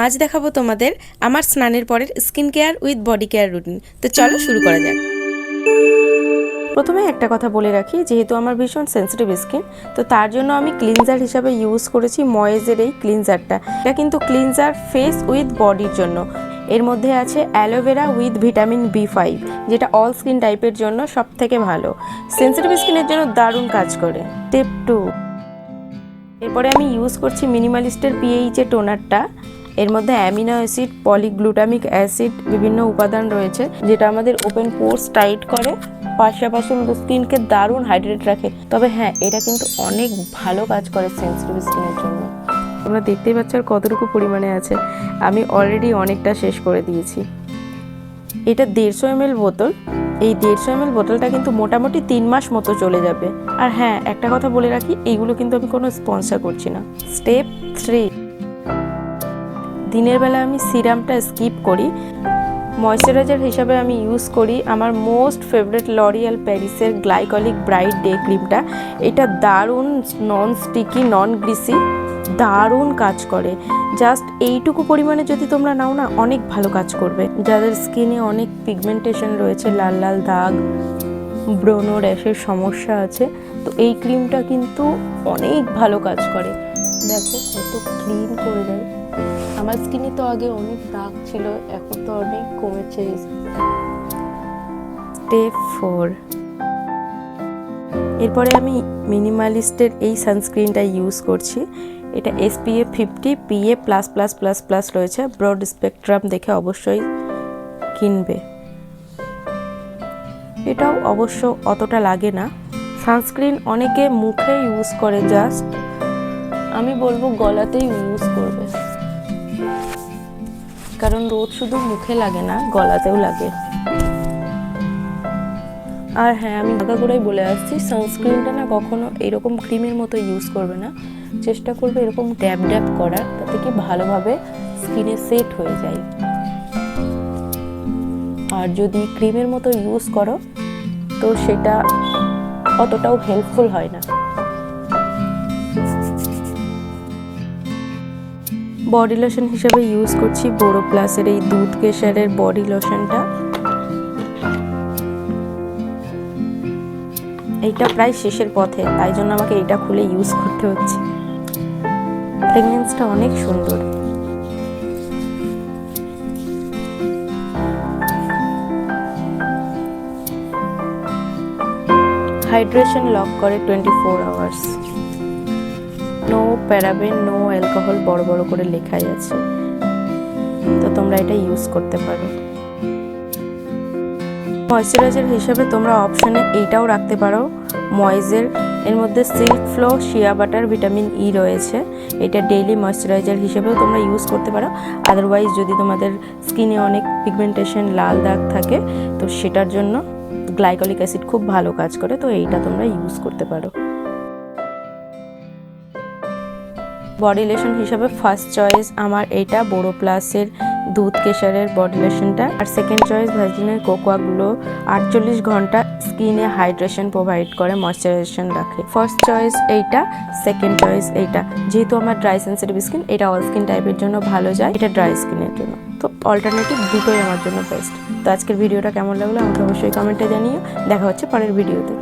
আজ দেখাবো তোমাদের আমার স্নানের পরের skin care with body care routine. তো চলো শুরু করা যাক। প্রথমে একটা কথা বলে রাখি, যেহেতু আমার ভীষণ সেন্সিটিভ স্কিন, তো তার জন্য আমি ক্লিনজার হিসাবে ইউজ করেছি ময়েজের এই ক্লিনজারটা। এটা কিন্তু ক্লিনজার ফেস উইথ বডির জন্য। এর মধ্যে আছে অ্যালোভেরা উইথ ভিটামিন B5, যেটা অল স্কিন টাইপের জন্য সব থেকে ভালো। সেন্সিটিভ স্কিনের জন্য দারুণ কাজ করে। স্টেপ 2, এরপরে আমি ইউজ করছি মিনিমালিস্টের PH টোনারটা। এর মধ্যে অ্যামিনো অ্যাসিড, পলিগ্লুটামিক অ্যাসিড, বিভিন্ন উপাদান রয়েছে যেটা আমাদের ওপেন পোর্স টাইট করে, পাশাপাশি আমাদের স্কিনকে দারুণ হাইড্রেট রাখে। তবে হ্যাঁ, এটা কিন্তু অনেক ভালো কাজ করে সেন্সিটিভ স্কিনের জন্য। তোমরা দেখতেই পাচ্ছ আর কতটুকু পরিমাণে আছে। আমি অলরেডি অনেকটা শেষ করে দিয়েছি। এটা 150 ml বোতল। এই 150 ml বোতলটা কিন্তু মোটামুটি 3 মাস মতো চলে যাবে। আর হ্যাঁ, একটা কথা বলে রাখি, এইগুলো কিন্তু আমি কোনো স্পন্সর করছি না। স্টেপ 3, দিনের বেলা আমি সিরামটা স্কিপ করি। ময়শ্চারাইজার হিসাবে আমি ইউজ করি আমার মোস্ট ফেভারিট লরিয়াল প্যারিসের গ্লাইকলিক ব্রাইট ডে ক্রিমটা। এটা দারুণ নন স্টিকি, নন গ্রিসি, দারুণ কাজ করে। জাস্ট এইটুকু পরিমাণে যদি তোমরা নাও না, অনেক ভালো কাজ করবে। যাদের স্কিনে অনেক পিগমেন্টেশন রয়েছে, লাল লাল দাগ, ব্রোনো র্যাশের সমস্যা আছে, তো এই ক্রিমটা কিন্তু অনেক ভালো কাজ করে। দেখো কত ক্লিন করে দেয়। আমার স্কিনে তো আগে অনেক দাগ ছিল, এখন তো অনেক কমেছে। স্টেপ 4, এরপরে আমি মিনিমালিস্টের এই সানস্ক্রিনটা ইউজ করছি। এটা SPF 50 PA++++ রয়েছে। ব্রড স্পেকট্রাম দেখে অবশ্যই কিনবে। এটাও অবশ্য অতটা লাগে না। সানস্ক্রিন অনেকে মুখে ইউজ করে, জাস্ট আমি বলবো গলাতেই ইউজ করবে, কারণ রোদ শুধু মুখে লাগে না, গলাতেও লাগে। আর হ্যাঁ, আমি আগাগোড়াই বলে আসছি, সানস্ক্রিনটা না কখনো এরকম ক্রিমের মতো ইউজ করবে না। চেষ্টা করবে এরকম ড্যাব ড্যাব করার, তাতে কি ভালোভাবে স্কিনে সেট হয়ে যায়। আর যদি ক্রিমের মতো ইউজ করো তো সেটা অতটাও হেল্পফুল হয় না। বডি লোশন হিসেবে ইউজ করছি বোরোপ্লাসের এই দুধ কেশারের বডি লোশনটা। এইটা প্রায় শেষের পথে, তাই জন্য আমাকে এটা খুলে ইউজ করতে হচ্ছে। ফ্রেগনেন্সটা অনেক সুন্দর। হাইড্রেশন লক করে 24 hours. No paraben, no alcohol বড় বড় করে লেখাই আছে, তো তোমরা এটা ইউজ করতে পারো। ময়শ্চারাইজার হিসেবে তোমরা অপশনে এইটাও রাখতে পারো, ময়েজের। এর মধ্যে silk flow shea butter vitamin E রয়েছে। এটা ডেইলি ময়শ্চারাইজার হিসেবেও তোমরা ইউজ করতে পারো। আদারওয়াইজ যদি তোমাদের স্কিনে অনেক পিগমেন্টেশন, লাল দাগ থাকে, তো সেটার জন্য গ্লাইকলিক অ্যাসিড খুব ভালো কাজ করে, তো এইটা তোমরা ইউজ করতে পারো। বডি লোশন হিসাবে ফার্স্ট চয়েস আমার এটা বোরোপ্লাসের দুধ কেশারের বডি লোশনটা। আর সেকেন্ড চয়েস ভ্যাসলিনের কোকোয়া গ্লো। 48 ঘন্টা স্কিনে হাইড্রেশন প্রোভাইড করে, ময়শ্চারাইজেশন রাখে। ফার্স্ট চয়েস এইটা, সেকেন্ড চয়েস এইটা। যেহেতু আমার ড্রাই সেন্সিটিভ স্কিন, এটা অল স্কিন টাইপের জন্য ভালো যায়, এটা ড্রাই স্কিনের জন্য। তো অল্টারনেটিভ দুটোই আমার জন্য বেস্ট। তো আজকের ভিডিওটা কেমন লাগলো আমাকে অবশ্যই কমেন্টে জানিও। দেখা হচ্ছে পরের ভিডিওতে।